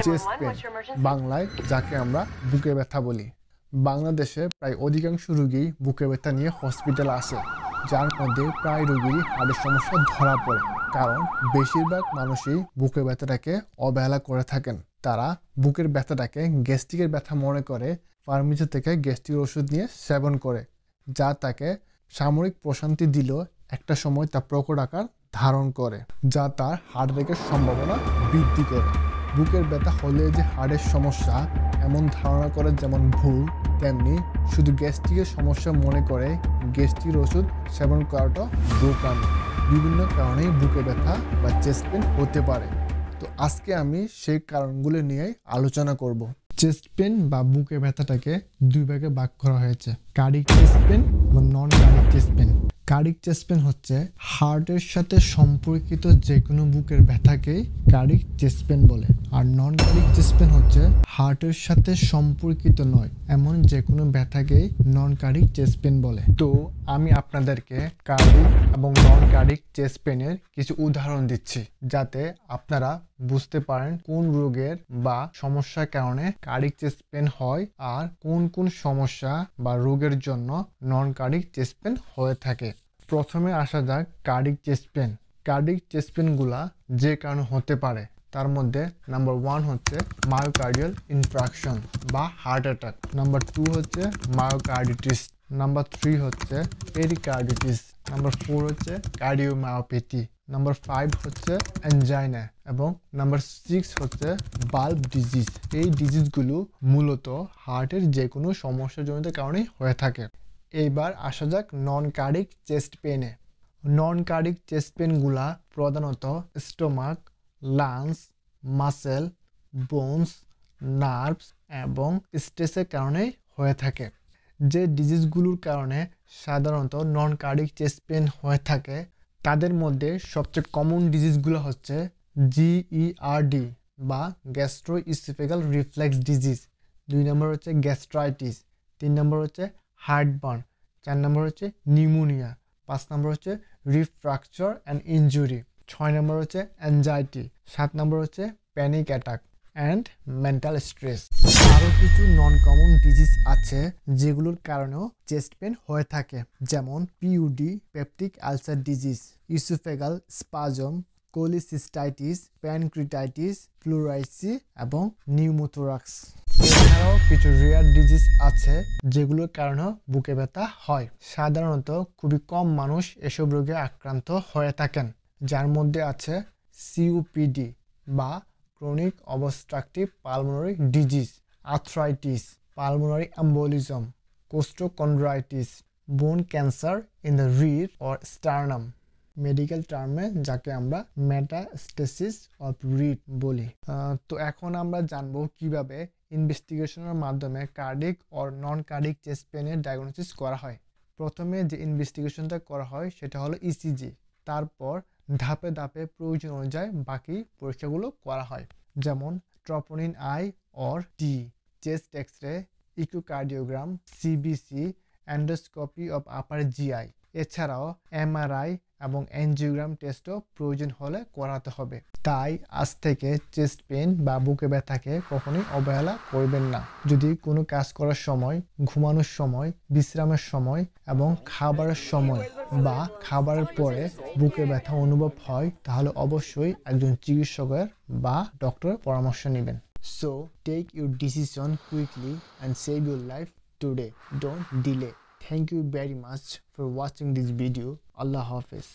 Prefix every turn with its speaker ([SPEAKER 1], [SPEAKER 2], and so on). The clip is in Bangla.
[SPEAKER 1] চেস্ট পেন, বাংলায় যাকে আমরা বুকে ব্যথা বলি। বাংলাদেশে প্রায় অধিকাংশ রোগী বুকে ব্যথা নিয়ে হসপিটালে আসে, যার মধ্যে প্রায় রোগীরই হার্টের সমস্যা ধরা পড়ে। কারণ বেশিরভাগ মানুষই বুকের ব্যথাটাকে অবহেলা করে থাকেন। তারা বুকের ব্যথাটাকে গ্যাস্ট্রিকের ব্যথা মনে করে ফার্মেসি থেকে গ্যাস্ট্রিক ওষুধ নিয়ে সেবন করে, যা তাকে সাময়িক প্রশান্তি দিলেও একটা সময় তা প্রকট আকার ধারণ করে, যা তার হার্ট অ্যাটাকের সম্ভাবনা বৃদ্ধি করে। বুকের ব্যথা হলে যে হার্টের সমস্যা এমন ধারণা করে যেমন ভুল, তেমনি শুধু গ্যাস্ট্রিকের সমস্যা মনে করে গ্যাস্ট্রিক ওষুধ সেবন করাটা বোকামি। বিভিন্ন কারণেই বুকে ব্যথা বা চেস্ট পেন হতে পারে। তো আজকে আমি সেই কারণগুলো নিয়ে আলোচনা করব। চেস্ট পেন বা বুকে ব্যথাটাকে দুই ভাগে ভাগ করা হয়েছে, কার্ডিক চেস্ট পেন এবং non cardiac chest pain. Cardiac chest pain হচ্ছে হার্টের সাথে সম্পর্কিত যে কোনো বুকের ব্যথাকেই কার্ডিক চেস্ট পেন বলে, আর নন কার্ডিক চেস্ট পেন হচ্ছে হার্টের সাথে সম্পর্কিত নয় এমন যে কোনো ব্যথাকেই নন কার্ডিক চেস্ট পেন বলে। তো আমি আপনাদেরকে কার্ডিক এবং নন কার্ডিক চেস্ট পেনের কিছু উদাহরণ দিচ্ছি, যাতে আপনারা বুঝতে পারেন কোন রোগের বা সমস্যার কারণে কার্ডিক চেস্ট পেন হয় আর কোন কোন সমস্যা বা রোগের জন্য নন কার্ডিক চেস্ট পেন হয়ে থাকে। প্রথমে আসা যাক cardiac chest pain. Cardiac chest পেনগুলা যে কারণে হতে পারে তার মধ্যে নাম্বার 1 হচ্ছে মায়োকার্ডিয়াল ইনফ্রাকশন বা হার্ট অ্যাটাক, নাম্বার 2 হচ্ছে মায়োকার্ডিটিস, নাম্বার 3 হচ্ছে পেরিকার্ডিটিস, নাম্বার 4 হচ্ছে কার্ডিওমায়োপ্যাথি, নাম্বার 5 হচ্ছে অ্যানজাইনা এবং নাম্বার 6 হচ্ছে বাল্ব ডিজিজ। এই ডিজিজগুলো মূলত হার্টের যে কোনো সমস্যাজনিত কারণেই হয়ে থাকে। এইবার আসা যাক নন কার্ডিক চেস্ট পেনে। নন কার্ডিক চেস্ট পেনগুলা প্রধানত stomach, lungs, muscle, bones, nerves এবং স্ট্রেসের কারণেই হয়ে থাকে। যে ডিজিজগুলোর কারণে সাধারণত নন কার্ডিক চেস্ট পেন হয়ে থাকে তাদের মধ্যে সবচেয়ে কমন ডিজিজগুলো হচ্ছে জিইআরডি বা গ্যাস্ট্রোইসোফেগাল রিফ্লেক্স ডিজিজ, 2 নম্বর হচ্ছে গ্যাস্ট্রাইটিস, 3 নম্বর হচ্ছে হার্টবার্ন, 4 নম্বর হচ্ছে নিউমোনিয়া, 5 নম্বর হচ্ছে রিফ্র্যাকচার অ্যান্ড ইনজুরি, 6 নম্বর হচ্ছে অ্যাংজাইটি, 7 নম্বর হচ্ছে panic attack and mental stress. আরও কিছু নন কমন ডিজিজ আছে যেগুলোর কারণেও চেস্ট পেন হয়ে থাকে, যেমন PUD, peptic ulcer disease, oesophageal spasm, cholecystitis, pancreatitis, pleurisy এবং নিউমোথোরাক্স। এছাড়াও কিছু রেয়ার ডিজিজ আছে যেগুলোর কারণেও বুকে ব্যথা হয়। সাধারণত খুবই কম মানুষ এসব রোগে আক্রান্ত হয়ে থাকেন, যার মধ্যে আছে সিওপিডি বা chronic obstructive pulmonary disease, arthritis, pulmonary embolism, costochondritis, bone cancer in the rib or sternum, medical টার্মে যাকে আমরা মেটাস্টেসিস অফ রিড বলি। তো এখন আমরা জানবো কিভাবে ইনভেস্টিগেশনের মাধ্যমে cardiac or non cardiac chest পেনের ডায়াগনোসিস করা হয়। প্রথমে যে ইনভেস্টিগেশনটা করা হয় সেটা হলো ইসিজি। তারপর ধাপে ধাপে প্রয়োজন অনুযায়ী বাকি পরীক্ষাগুলো করা হয়, যেমন troponin I or T, chest X-ray, echocardiogram, CBC, endoscopy of upper GI. এছাড়াও এমআরআই এবং এনজিওগ্রাম টেস্টও প্রয়োজন হলে করাতে হবে। তাই আজ থেকে চেস্ট পেন বা বুকে ব্যথাকে কখনোই অবহেলা করবেন না। যদি কোনো কাজ করার সময়, ঘুমানোর সময়, বিশ্রামের সময় এবং খাবারের সময় বা খাবারের পরে বুকে ব্যথা অনুভব হয় তাহলে অবশ্যই একজন চিকিৎসকের বা ডক্টরের পরামর্শ নেবেন। So take your decision quickly and save your life today. Don't delay. Thank you very much for watching this video. Allah Hafiz.